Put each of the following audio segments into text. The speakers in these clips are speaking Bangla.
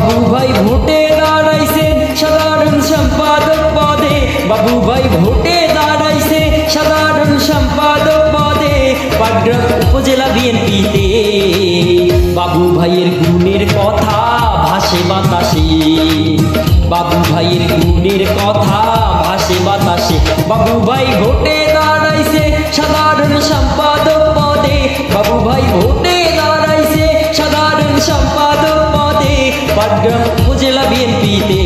বাবু ভাই ভোটে দাঁড়াইছে সাধারণ সম্পাদক পদে, বাবু ভাই ভোটে দাঁড়াইছে সাধারণ সম্পাদক পদে পাটগ্রাম উপজেলা বিএনপিতে। বাবু ভাইয়ের গুণের কথা ভাসে বাতাসে, বাবু ভাইয়ের গুণের কথা ভাসে বাতাসে। বাবু ভাই ভোটে দাঁড়াইছে সাধারণ সম্পাদক পদে, বাবু ভাই ভোটে দাঁড়াইছে সাধারণ সম্পাদক পদে পাটগ্রাম উপজেলা বিএনপিতে।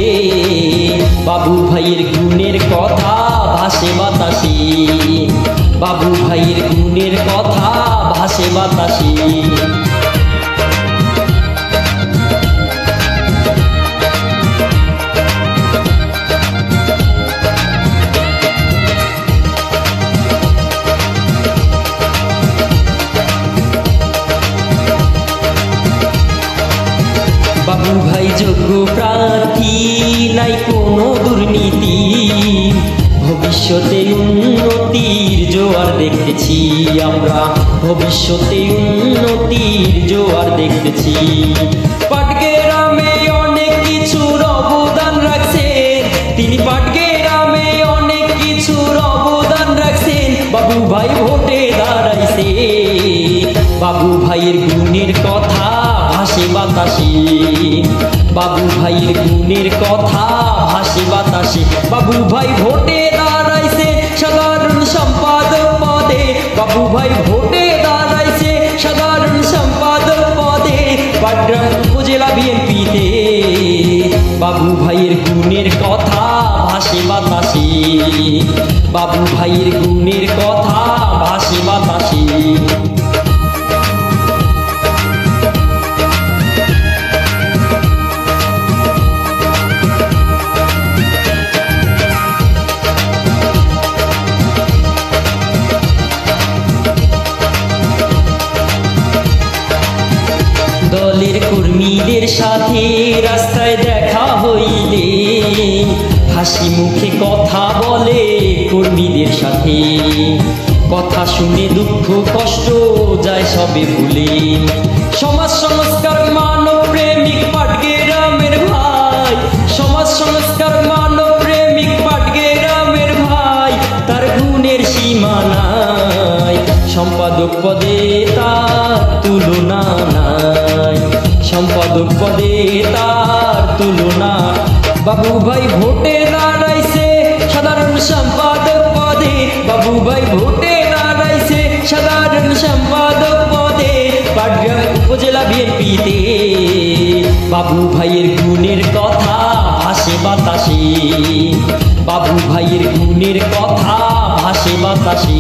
বাবু ভাইয়ের গুণের কথা ভাসে বাতাসে, বাবু ভাইয়ের গুণের কথা ভাসে বাতাসে। বাবু ভাই যোগ্য প্রার্থী, নাই কোনো দুর্নীতি, ভবিষ্যতে উন্নতির জোয়ার দেখতেছি আমরা, ভবিষ্যতে উন্নতির জোয়ার দেখতেছি। পাটগ্রামে অনেক কিছুর অবদান রাখছেন তিনি, পাটগ্রামে অনেক কিছুর অবদান রাখছেন। বাবু ভাই ভোটে দাঁড়াইছে, বাবু ভাইয়ের গুণের কথা ভাসে বাতাসে, বাবু ভাইয়ের গুণের কথা ভাসে বাতাসে। বাবু ভাই ভোটে দাঁড়াইছে সাধারণ সম্পাদক পদে, বাবু ভাই ভোটে দাঁড়াইছে সাধারণ সম্পাদক পদে পাটগ্রাম উপজেলা বিএনপিতে। বাবু ভাইয়ের গুণের কথা ভাসে বাতাসে, বাবু ভাইয়ের গুণের কথা ভাসে বাতাসে। দলের কর্মীদের সাথে রাস্তায় দেখা হইলে হাসি মুখে কথা বলে কর্মীদের সাথে, কথা শুনে দুঃখ কষ্ট যায় সবে ভুলে। সমাজ সংস্কার মানব প্রেমিক পাটগ্রামের ভাই, সমাজ সংস্কার মানব প্রেমিক পাটগ্রামের ভাই, তার গুণের সীমা নাই, সম্পাদক পদে তার তুলনা নাই, সম্পাদক পদে তার তুলনা। বাবু ভাই ভোটে দাঁড়াইছে সাধারণ সম্পাদক পদে, বাবু ভাই ভোটে দাঁড়াইছে সাধারণ সম্পাদক পদে পাটগ্রাম উপজেলা বিএনপিতে। বাবু ভাইয়ের গুণের কথা ভাসে বাতাসে, বাবু ভাইয়ের গুণের কথা ভাসে বাতাসে।